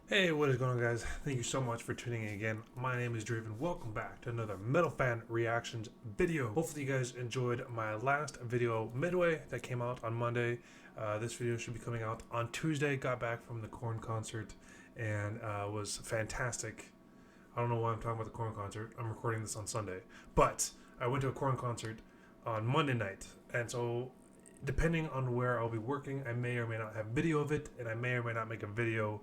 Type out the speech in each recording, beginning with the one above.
Hey, what is going on, guys? Thank you so much for tuning in again. My name is Draven. Welcome back to another Metal Fan Reactions video. Hopefully you guys enjoyed my last video, Midway, that came out on Monday. This video should be coming out on Tuesday. Got back from the Korn concert and was fantastic. I don't know why I'm talking about the Korn concert. I'm recording this on Sunday. But I went to a Korn concert on Monday night. And so depending on where I'll be working, I may or may not have video of it, and I may or may not make a video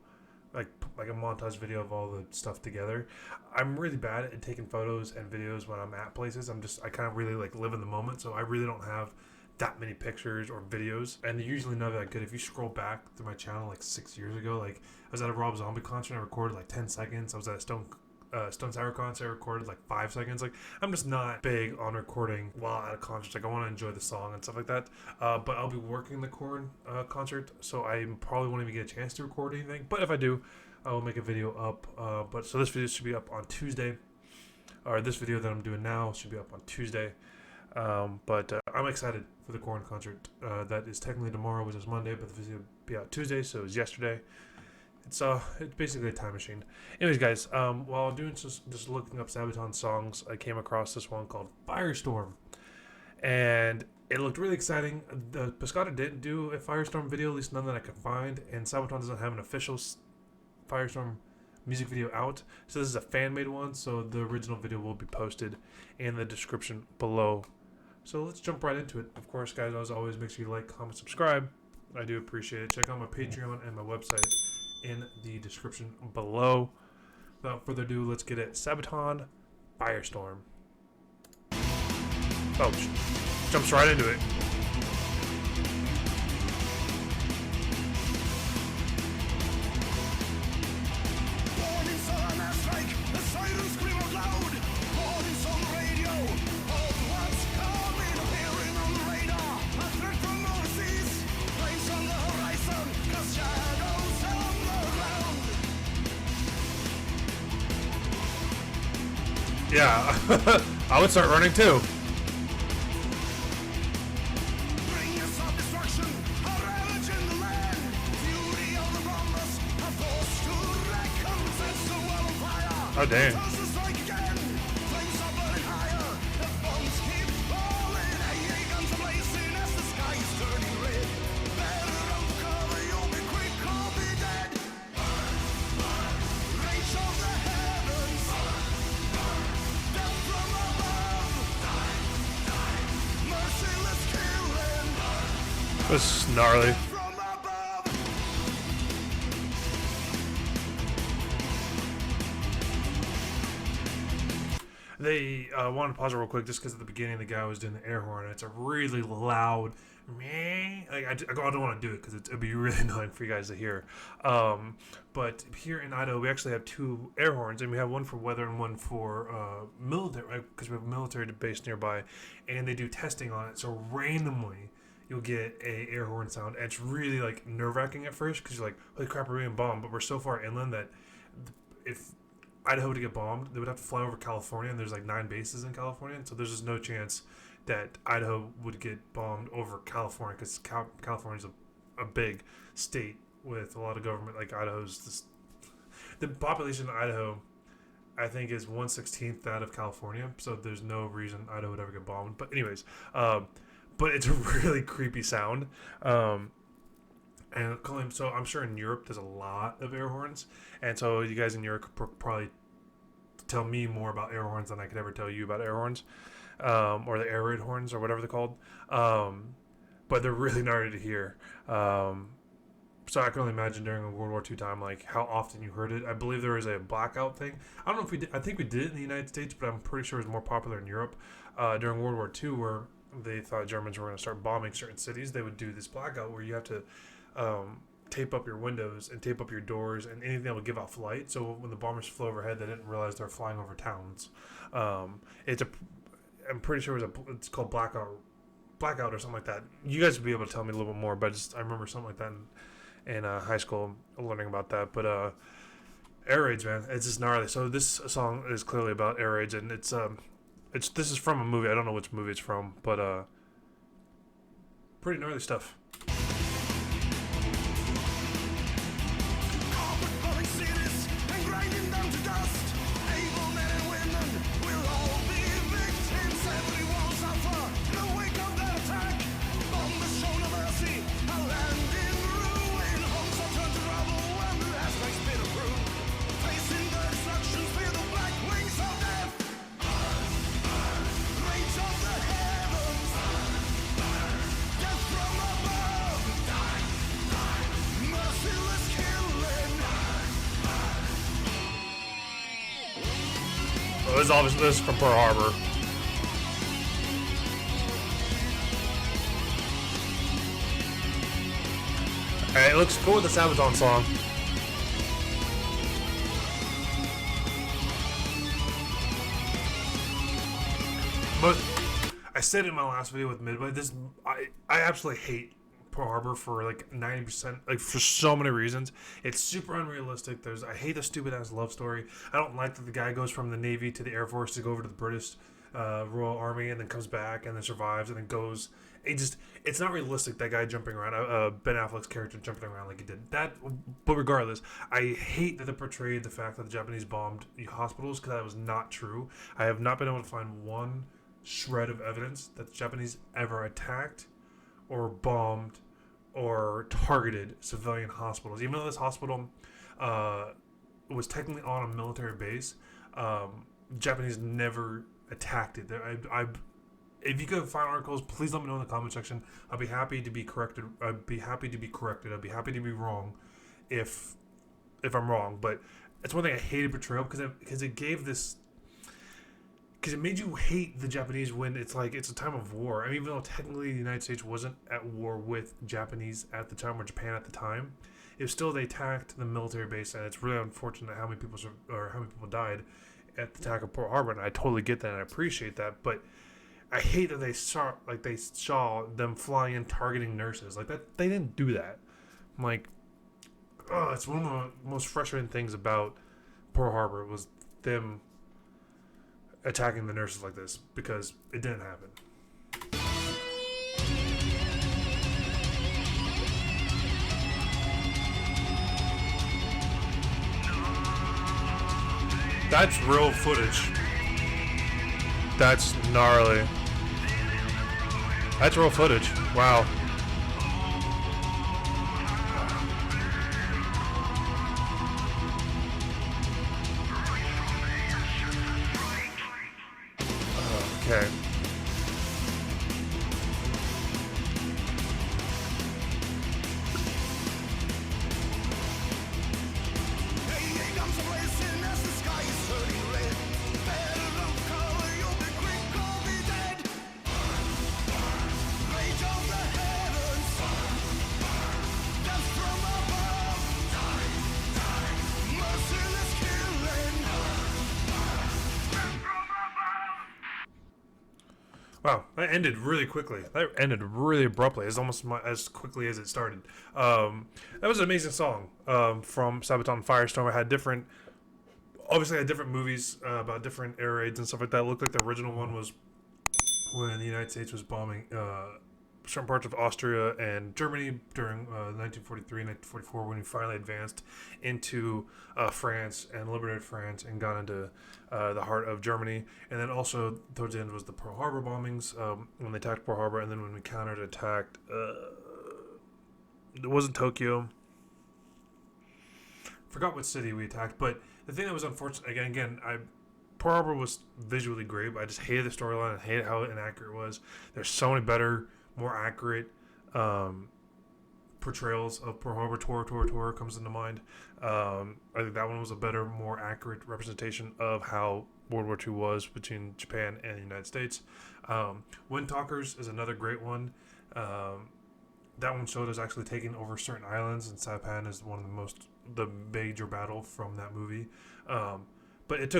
like a montage video of all the stuff together. I'm really bad at taking photos and videos when I'm at places. I kind of really like live in the moment, so I really don't have that many pictures or videos, and they're usually not that good. If you scroll back through my channel like 6 years ago, like I was at a Rob Zombie concert, I recorded like 10 seconds. I was at a Stone Sour concert, I recorded like 5 seconds. Like, I'm just not big on recording while at a concert. Like, I want to enjoy the song and stuff like that. But I'll be working the Korn concert, so I probably won't even get a chance to record anything. But if I do, I will make a video up. So this video should be up on Tuesday, or this video that I'm doing now should be up on Tuesday. But I'm excited for the Korn concert. That is technically tomorrow, which is Monday, but the video will be out Tuesday, so it was yesterday. It's basically a time machine. Anyways, guys, while doing just looking up Sabaton songs, I came across this one called Firestorm, and it looked really exciting. The Pescata didn't do a Firestorm video, at least none that I could find, and Sabaton doesn't have an official Firestorm music video out, so this is a fan-made one. So the original video will be posted in the description below. So let's jump right into it. Of course, guys, as always, make sure you like, comment, subscribe. I do appreciate it. Check out my Patreon and my website in the description below. Without further ado, let's get it. Sabaton, Firestorm. Oh, jumps right into it. Yeah, I would start running too. Oh, dang. This is gnarly. They wanted to pause it real quick just because at the beginning the guy was doing the air horn, and it's a really loud meh. Like, I don't want to do it because it'd be really annoying for you guys to hear. But here in Idaho, we actually have 2 air horns, and we have one for weather and one for military, right? Because we have a military base nearby, and they do testing on it. So randomly, you'll get a air horn sound, and it's really like nerve-wracking at first because you're like, holy crap, we're being bombed. But we're so far inland that if Idaho to get bombed, they would have to fly over California, and there's like 9 bases in California, and so there's just no chance that Idaho would get bombed over California, because California's a big state with a lot of government. Like, the population of Idaho, I think, is 1/16 that of California, so there's no reason Idaho would ever get bombed. But anyways, but it's a really creepy sound. And so I'm sure in Europe there's a lot of air horns, and so you guys in Europe could probably tell me more about air horns than I could ever tell you about air horns, or the air raid horns, or whatever they're called. But they're really gnarly to hear. So I can only imagine during a World War II time, like, how often you heard it. I believe there was a blackout thing. I don't know if we did. I think we did it in the United States, but I'm pretty sure it was more popular in Europe during World War II, where they thought Germans were going to start bombing certain cities. They would do this blackout where you have to tape up your windows and tape up your doors and anything that would give off light. So when the bombers flew overhead, they didn't realize they were flying over towns. I'm pretty sure it's called blackout or something like that. You guys would be able to tell me a little bit more, but I remember something like that in high school, learning about that. But air raids, man, it's just gnarly. So this song is clearly about air raids, and this is from a movie. I don't know which movie it's from, but pretty gnarly stuff. City. this is obviously this is from Pearl Harbor. Alright, it looks cool with the Sabaton song. But I said in my last video with Midway, I absolutely hate Pearl Harbor for like 90%, like for so many reasons. It's super unrealistic. I hate the stupid ass love story. I don't like that the guy goes from the Navy to the Air Force to go over to the British Royal Army and then comes back and then survives and then goes. It's not realistic, that guy jumping around, Ben Affleck's character jumping around like he did that. But regardless, I hate that they portrayed the fact that the Japanese bombed hospitals, because that was not true. I have not been able to find one shred of evidence that the Japanese ever attacked or bombed or targeted civilian hospitals. Even though this hospital was technically on a military base, Japanese never attacked it. If you could find articles, please let me know in the comment section. I'll be happy to be corrected. I'd be happy to be corrected. I'd be happy to be wrong if I'm wrong. But it's one thing I hated portrayal, because it gave this, because it made you hate the Japanese when it's like it's a time of war. I mean, even though technically the United States wasn't at war with Japanese at the time, or Japan at the time, it was still, they attacked the military base, and it's really unfortunate how many people died at the attack of Pearl Harbor. And I totally get that and I appreciate that, but I hate that they saw them flying in targeting nurses like that. They didn't do that. I'm like, oh, it's one of the most frustrating things about Pearl Harbor was them attacking the nurses like this, because it didn't happen. That's real footage. That's gnarly. That's real footage. Wow. Okay. Wow, that ended really quickly. That ended really abruptly. It's almost as quickly as it started. That was an amazing song from Sabaton Firestorm. I had different movies about different air raids and stuff like that. It looked like the original one was when the United States was bombing certain parts of Austria and Germany during 1943, 1944, when we finally advanced into France and liberated France and got into the heart of Germany. And then also towards the end was the Pearl Harbor bombings, when they attacked Pearl Harbor, and then when we counterattacked, it wasn't Tokyo. Forgot what city we attacked, but the thing that was unfortunate, again, Pearl Harbor was visually great, but I just hated the storyline and hated how inaccurate it was. There's so many better, more accurate portrayals of Pearl Harbor. Tora comes into mind. I think that one was a better, more accurate representation of how World War II was between Japan and the United States. Windtalkers is another great one. That one showed us actually taking over certain islands, and Sabaton is one of the major battle from that movie. But it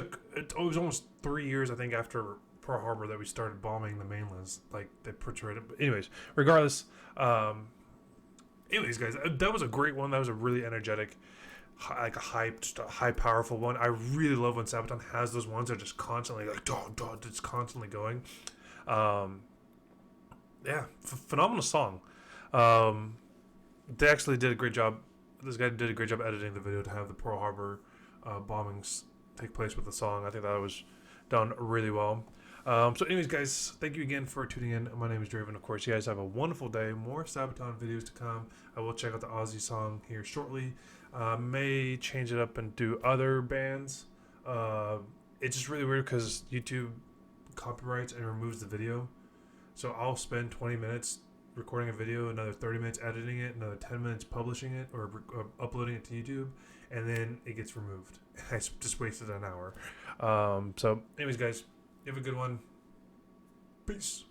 was almost 3 years, I think, after Pearl Harbor that we started bombing the mainlands, like they portrayed it. But anyways, regardless, guys, that was a great one. That was a really energetic, like a high, powerful one. I really love when Sabaton has those ones that are just constantly like, it's constantly going. Phenomenal song. They actually did a great job. This guy did a great job editing the video to have the Pearl Harbor bombings take place with the song. I think that was done really well. So anyways, guys, thank you again for tuning in. My name is Draven. Of course, you guys have a wonderful day. More Sabaton videos to come. I will check out the Aussie song here shortly. May change it up and do other bands. It's just really weird because YouTube copyrights and removes the video. So I'll spend 20 minutes recording a video, another 30 minutes editing it, another 10 minutes publishing it or uploading it to YouTube, and then it gets removed. I just wasted an hour. So anyways, guys, you have a good one. Peace.